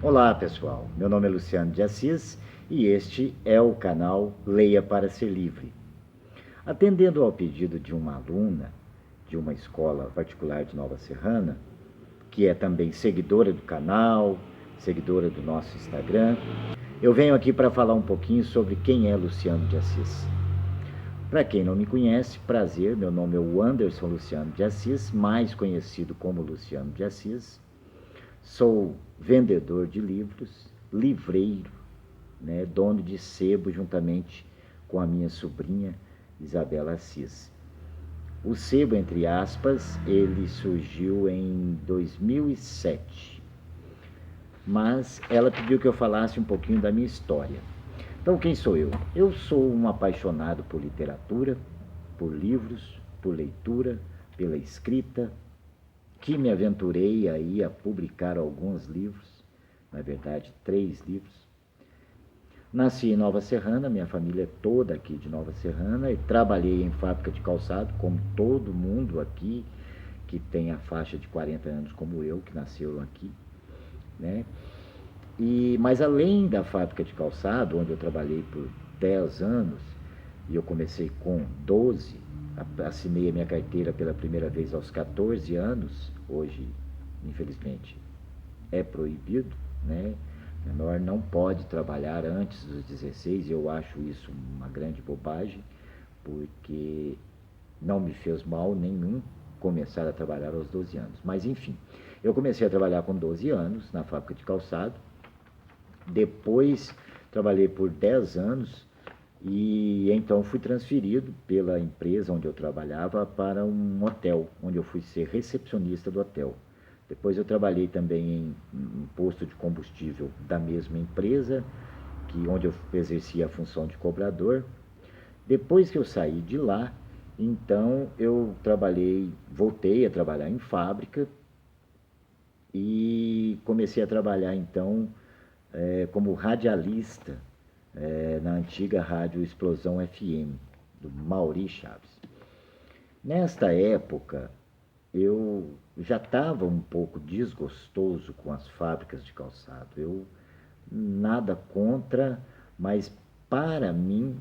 Olá pessoal, meu nome é Luciano de Assis e este é o canal Leia para Ser Livre. Atendendo ao pedido de uma aluna de uma escola particular de Nova Serrana, que é também seguidora do canal, seguidora do nosso Instagram, eu venho aqui para falar um pouquinho sobre quem é Luciano de Assis. Para quem não me conhece, prazer, meu nome é o Anderson Luciano de Assis, mais conhecido como Luciano de Assis. Sou vendedor de livros, livreiro, né, dono de sebo juntamente com a minha sobrinha Isabela Assis. O sebo, entre aspas, ele surgiu em 2007, mas ela pediu que eu falasse um pouquinho da minha história. Então, quem sou eu? Eu sou um apaixonado por literatura, por livros, por leitura, pela escrita, que me aventurei aí a publicar alguns livros, na verdade 3 livros. Nasci em Nova Serrana, minha família é toda aqui de Nova Serrana, e trabalhei em fábrica de calçado, como todo mundo aqui, que tem a faixa de 40 anos como eu, que nasceu aqui, né? Mas além da fábrica de calçado, onde eu trabalhei por 10 anos, e eu comecei com 12, assinei a minha carteira pela primeira vez aos 14 anos, hoje, infelizmente, é proibido, né? Menor não pode trabalhar antes dos 16, eu acho isso uma grande bobagem, porque não me fez mal nenhum começar a trabalhar aos 12 anos. Mas enfim, eu comecei a trabalhar com 12 anos na fábrica de calçado, depois trabalhei por 10 anos e então fui transferido pela empresa onde eu trabalhava para um hotel, onde eu fui ser recepcionista do hotel. Depois eu trabalhei também em posto de combustível da mesma empresa, onde eu exercia a função de cobrador. Depois que eu saí de lá, então eu voltei a trabalhar em fábrica e comecei a trabalhar então como radialista na antiga rádio Explosão FM, do Mauri Chaves. Nesta época, eu já estava um pouco desgostoso com as fábricas de calçado. Eu nada contra, mas para mim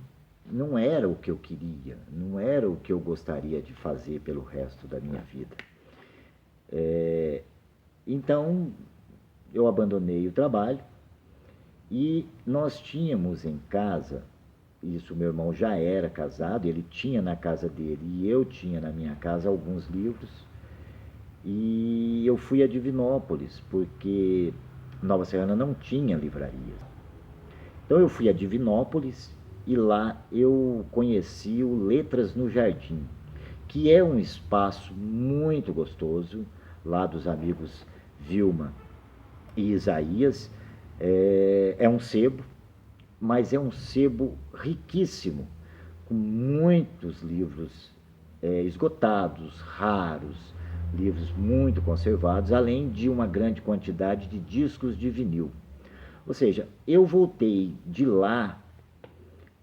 não era o que eu queria, não era o que eu gostaria de fazer pelo resto da minha vida. Então eu abandonei o trabalho e nós tínhamos em casa, isso meu irmão já era casado, ele tinha na casa dele e eu tinha na minha casa alguns livros. E eu fui a Divinópolis, porque Nova Serrana não tinha livraria. Então eu fui a Divinópolis e lá eu conheci o Letras no Jardim, que é um espaço muito gostoso, lá dos amigos Vilma e Isaías. É um sebo, mas é um sebo riquíssimo, com muitos livros esgotados, raros, livros muito conservados, além de uma grande quantidade de discos de vinil. Ou seja, eu voltei de lá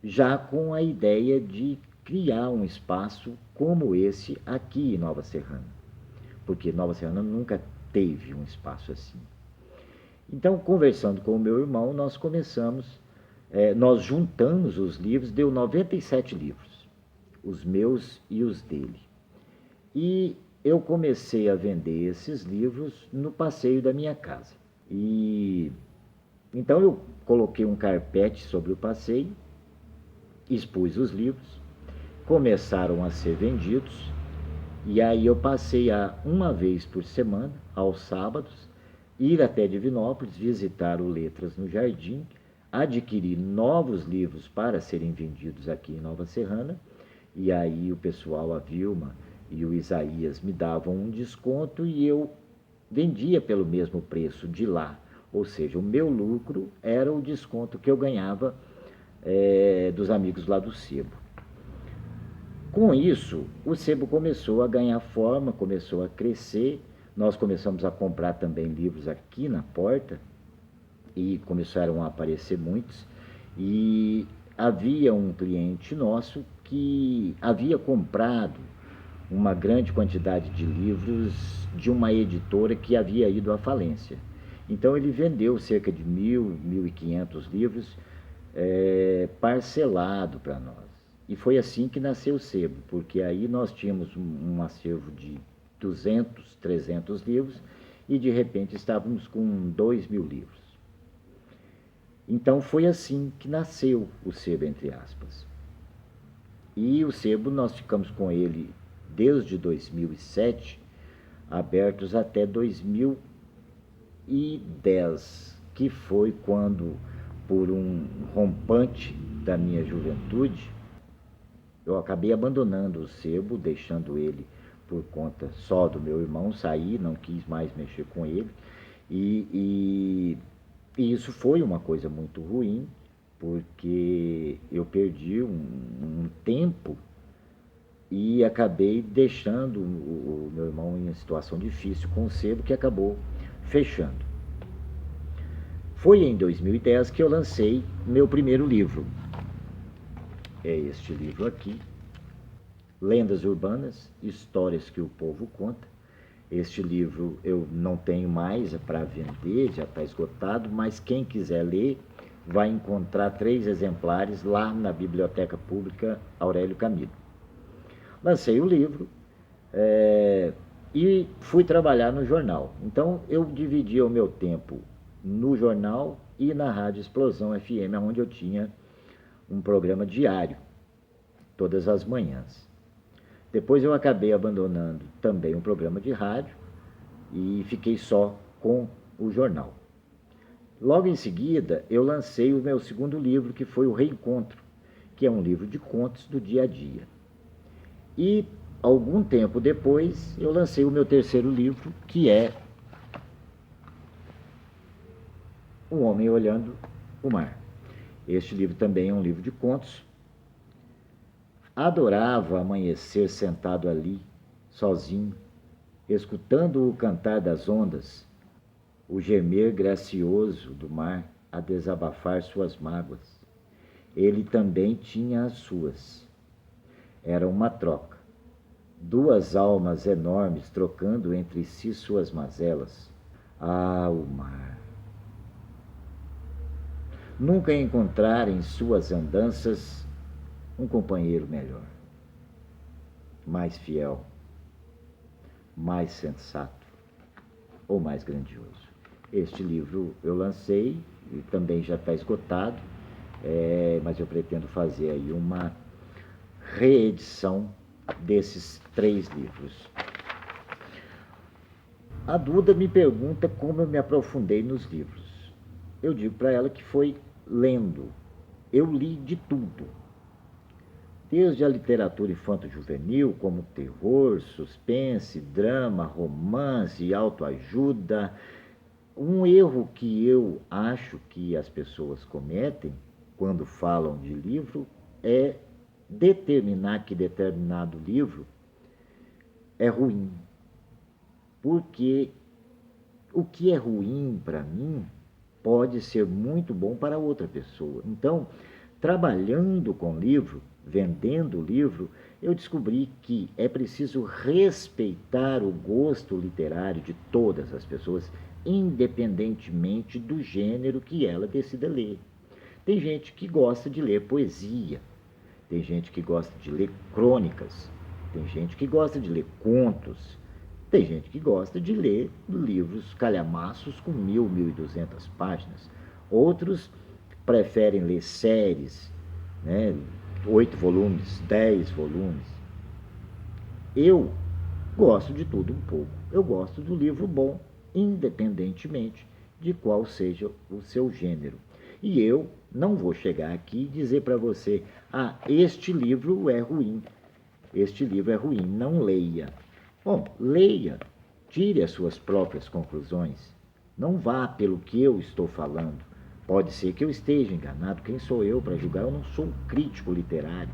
já com a ideia de criar um espaço como esse aqui em Nova Serrana, porque Nova Serrana nunca teve um espaço assim. Então, conversando com o meu irmão, nós juntamos os livros, deu 97 livros, os meus e os dele. E eu comecei a vender esses livros no passeio da minha casa. E então eu coloquei um carpete sobre o passeio, expus os livros, começaram a ser vendidos, e aí eu passei a, uma vez por semana, aos sábados, ir até Divinópolis, visitar o Letras no Jardim, adquirir novos livros para serem vendidos aqui em Nova Serrana, e aí o pessoal, a Vilma e o Isaías, me davam um desconto e eu vendia pelo mesmo preço de lá. Ou seja, o meu lucro era o desconto que eu ganhava dos amigos lá do sebo. Com isso, o sebo começou a ganhar forma, começou a crescer. Nós começamos a comprar também livros aqui na porta e começaram a aparecer muitos. E havia um cliente nosso que havia comprado uma grande quantidade de livros de uma editora que havia ido à falência. Então ele vendeu cerca de 1.500 livros parcelado para nós. E foi assim que nasceu o sebo, porque aí nós tínhamos um acervo de 200, 300 livros e de repente estávamos com 2.000 livros. Então foi assim que nasceu o sebo, entre aspas. E o sebo nós ficamos com ele desde 2007, abertos até 2010, que foi quando, por um rompante da minha juventude, eu acabei abandonando o sebo, deixando ele por conta só do meu irmão, saí, não quis mais mexer com ele, e isso foi uma coisa muito ruim, porque eu perdi um tempo e acabei deixando o meu irmão em uma situação difícil com o sebo, que acabou fechando. Foi em 2010 que eu lancei meu primeiro livro. É este livro aqui, Lendas Urbanas, Histórias que o Povo Conta. Este livro eu não tenho mais para vender, já está esgotado, mas quem quiser ler vai encontrar 3 exemplares lá na Biblioteca Pública Aurélio Camilo. Lancei o livro e fui trabalhar no jornal. Então eu dividia o meu tempo no jornal e na Rádio Explosão FM, onde eu tinha um programa diário, todas as manhãs. Depois eu acabei abandonando também um programa de rádio e fiquei só com o jornal. Logo em seguida, eu lancei o meu segundo livro, que foi o Reencontro, que é um livro de contos do dia a dia. E algum tempo depois, eu lancei o meu terceiro livro, que é Um Homem Olhando o Mar. Este livro também é um livro de contos. Adorava amanhecer sentado ali, sozinho, escutando o cantar das ondas, o gemer gracioso do mar a desabafar suas mágoas. Ele também tinha as suas. Era uma troca. 2 almas enormes trocando entre si suas mazelas. Ah, o mar! Nunca encontrar em suas andanças um companheiro melhor, mais fiel, mais sensato ou mais grandioso. Este livro eu lancei e também já está esgotado, mas eu pretendo fazer aí uma reedição desses 3 livros. A Duda me pergunta como eu me aprofundei nos livros. Eu digo para ela que foi lendo. Eu li de tudo. Desde a literatura infanto-juvenil, como terror, suspense, drama, romance, autoajuda. Um erro que eu acho que as pessoas cometem quando falam de livro é determinar que determinado livro é ruim. Porque o que é ruim para mim pode ser muito bom para outra pessoa. Então, trabalhando com livro, vendendo livro, eu descobri que é preciso respeitar o gosto literário de todas as pessoas, independentemente do gênero que ela decida ler. Tem gente que gosta de ler poesia, tem gente que gosta de ler crônicas, tem gente que gosta de ler contos, tem gente que gosta de ler livros calhamaços com 1.000, 1.200 páginas. Outros preferem ler séries, 8 volumes, 10 volumes. Eu gosto de tudo um pouco. Eu gosto do livro bom, independentemente de qual seja o seu gênero. E eu não vou chegar aqui e dizer para você, este livro é ruim, este livro é ruim, não leia. Bom, leia, tire as suas próprias conclusões. Não vá pelo que eu estou falando. Pode ser que eu esteja enganado. Quem sou eu para julgar? Eu não sou um crítico literário.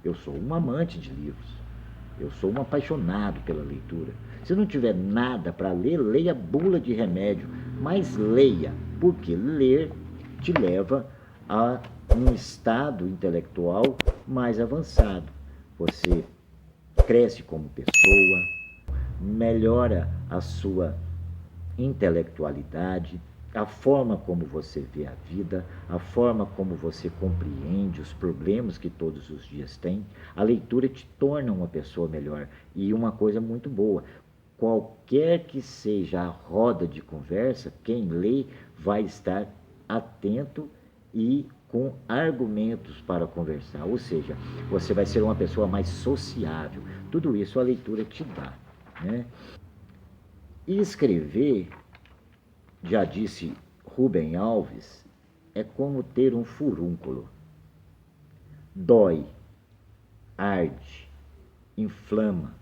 Eu sou um amante de livros. Eu sou um apaixonado pela leitura. Se não tiver nada para ler, leia bula de remédio. Mas leia, porque ler te leva a um estado intelectual mais avançado. Você cresce como pessoa, melhora a sua intelectualidade, a forma como você vê a vida, a forma como você compreende os problemas que todos os dias tem. A leitura te torna uma pessoa melhor. E uma coisa muito boa, qualquer que seja a roda de conversa, quem lê vai estar atento e com argumentos para conversar. Ou seja, você vai ser uma pessoa mais sociável. Tudo isso a leitura te dá, né? E escrever, já disse Rubem Alves, é como ter um furúnculo. Dói, arde, inflama.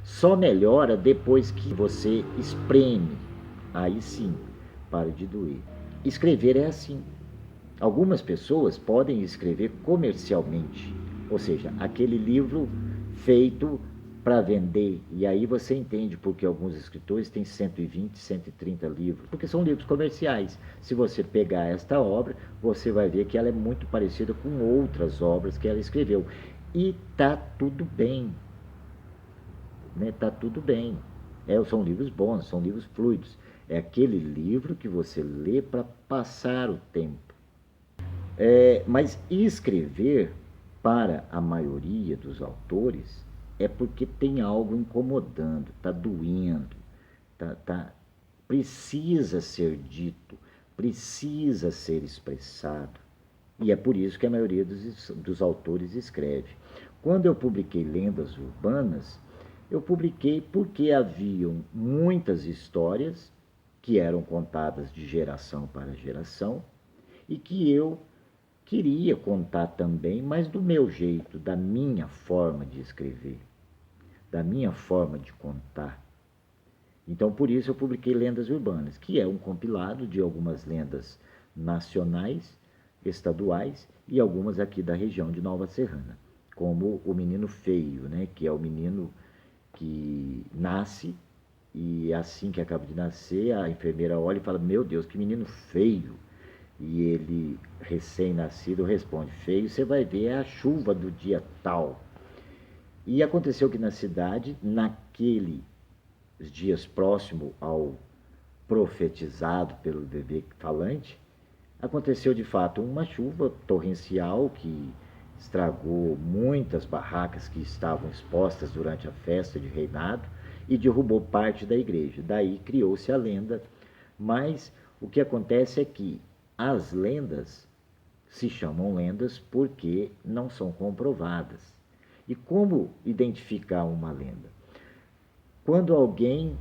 Só melhora depois que você espreme. Aí sim, para de doer. Escrever é assim. Algumas pessoas podem escrever comercialmente, ou seja, aquele livro feito para vender. E aí você entende porque alguns escritores têm 120, 130 livros, porque são livros comerciais. Se você pegar esta obra, você vai ver que ela é muito parecida com outras obras que ela escreveu. E tá tudo bem, né? Tá tudo bem. São livros bons, são livros fluidos. É aquele livro que você lê para passar o tempo. Mas escrever, para a maioria dos autores, é porque tem algo incomodando, está doendo, precisa ser dito, precisa ser expressado. E é por isso que a maioria dos autores escreve. Quando eu publiquei Lendas Urbanas, eu publiquei porque haviam muitas histórias que eram contadas de geração para geração e que eu queria contar também, mas do meu jeito, da minha forma de escrever, da minha forma de contar. Então, por isso eu publiquei Lendas Urbanas, que é um compilado de algumas lendas nacionais, estaduais e algumas aqui da região de Nova Serrana, como o Menino Feio, né, que é o menino que nasce e assim que acaba de nascer, a enfermeira olha e fala: meu Deus, que menino feio. E ele, recém-nascido, responde: feio, você vai ver, é a chuva do dia tal. E aconteceu que na cidade, naqueles dias próximo ao profetizado pelo bebê falante, aconteceu de fato uma chuva torrencial que estragou muitas barracas que estavam expostas durante a festa de reinado e derrubou parte da igreja. Daí criou-se a lenda, mas o que acontece é que as lendas se chamam lendas porque não são comprovadas. E como identificar uma lenda? Quando alguém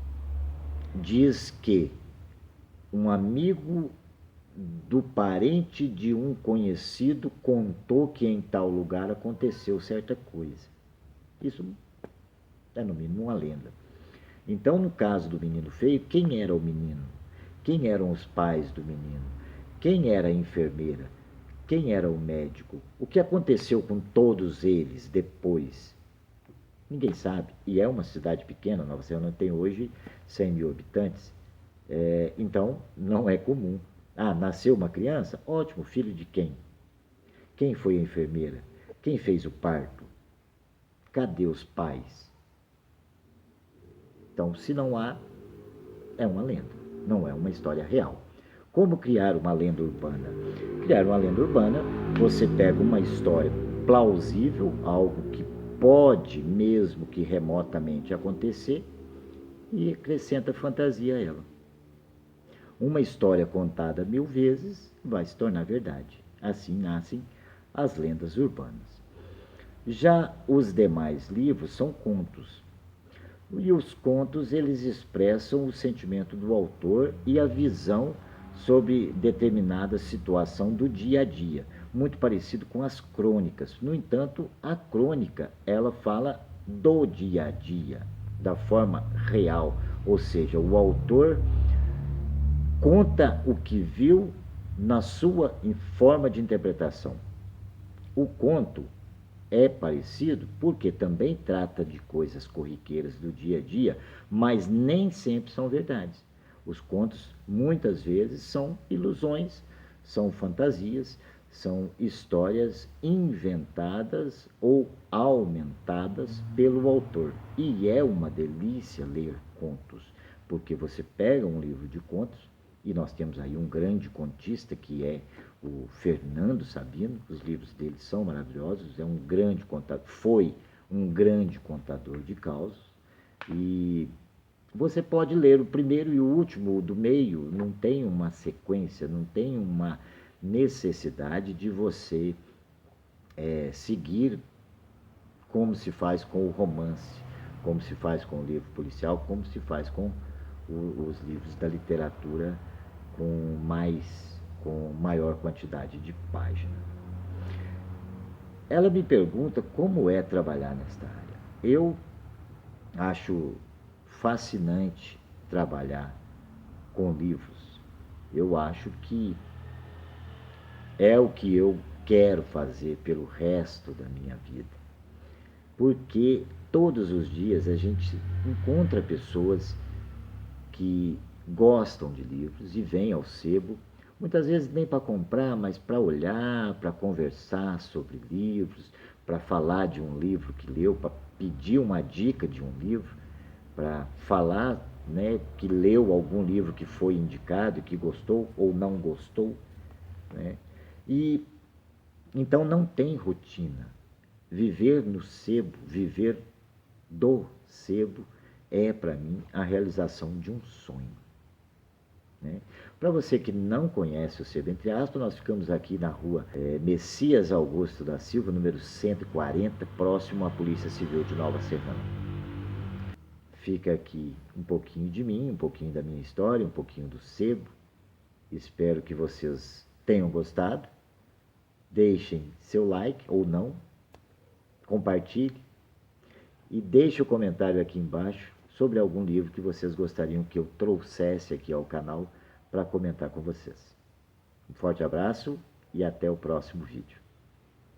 diz que um amigo do parente de um conhecido contou que em tal lugar aconteceu certa coisa. Isso é, no mínimo, uma lenda. Então, no caso do menino feio, quem era o menino? Quem eram os pais do menino? Quem era a enfermeira? Quem era o médico? O que aconteceu com todos eles depois? Ninguém sabe. E é uma cidade pequena, Nova Zelândia tem hoje 100 mil habitantes. Então, não é comum. Ah, nasceu uma criança? Ótimo, filho de quem? Quem foi a enfermeira? Quem fez o parto? Cadê os pais? Então, se não há, é uma lenda, não é uma história real. Como criar uma lenda urbana? Criar uma lenda urbana, você pega uma história plausível, algo que pode, mesmo que remotamente, acontecer, e acrescenta fantasia a ela. Uma história contada 1000 vezes vai se tornar verdade. Assim nascem as lendas urbanas. Já os demais livros são contos. E os contos, eles expressam o sentimento do autor e a visão sobre determinada situação do dia a dia, muito parecido com as crônicas. No entanto, a crônica, ela fala do dia a dia, da forma real, ou seja, o autor conta o que viu na sua forma de interpretação. O conto é parecido porque também trata de coisas corriqueiras do dia a dia, mas nem sempre são verdades. Os contos, muitas vezes, são ilusões, são fantasias, são histórias inventadas ou aumentadas pelo autor. E é uma delícia ler contos, porque você pega um livro de contos, e nós temos aí um grande contista que é o Fernando Sabino, os livros dele são maravilhosos, é um grande contador, foi um grande contador de causos, e você pode ler o primeiro e o último, o do meio, não tem uma sequência, não tem uma necessidade de você seguir como se faz com o romance, como se faz com o livro policial, como se faz com os livros da literatura com maior quantidade de páginas. Ela me pergunta como é trabalhar nesta área. Eu acho fascinante trabalhar com livros. Eu acho que é o que eu quero fazer pelo resto da minha vida. Porque todos os dias a gente encontra pessoas que gostam de livros e vêm ao sebo, muitas vezes nem para comprar, mas para olhar, para conversar sobre livros, para falar de um livro que leu, para pedir uma dica de um livro, para falar, né, que leu algum livro que foi indicado, que gostou ou não gostou, né? E então não tem rotina. Viver no sebo, viver do sebo, é para mim a realização de um sonho. Né? Para você que não conhece o sebo, entre aspas, nós ficamos aqui na rua Messias Augusto da Silva, número 140, próximo à Polícia Civil de Nova Serrana. Fica aqui um pouquinho de mim, um pouquinho da minha história, um pouquinho do sebo. Espero que vocês tenham gostado. Deixem seu like ou não, compartilhe e deixe o comentário aqui embaixo sobre algum livro que vocês gostariam que eu trouxesse aqui ao canal para comentar com vocês. Um forte abraço e até o próximo vídeo.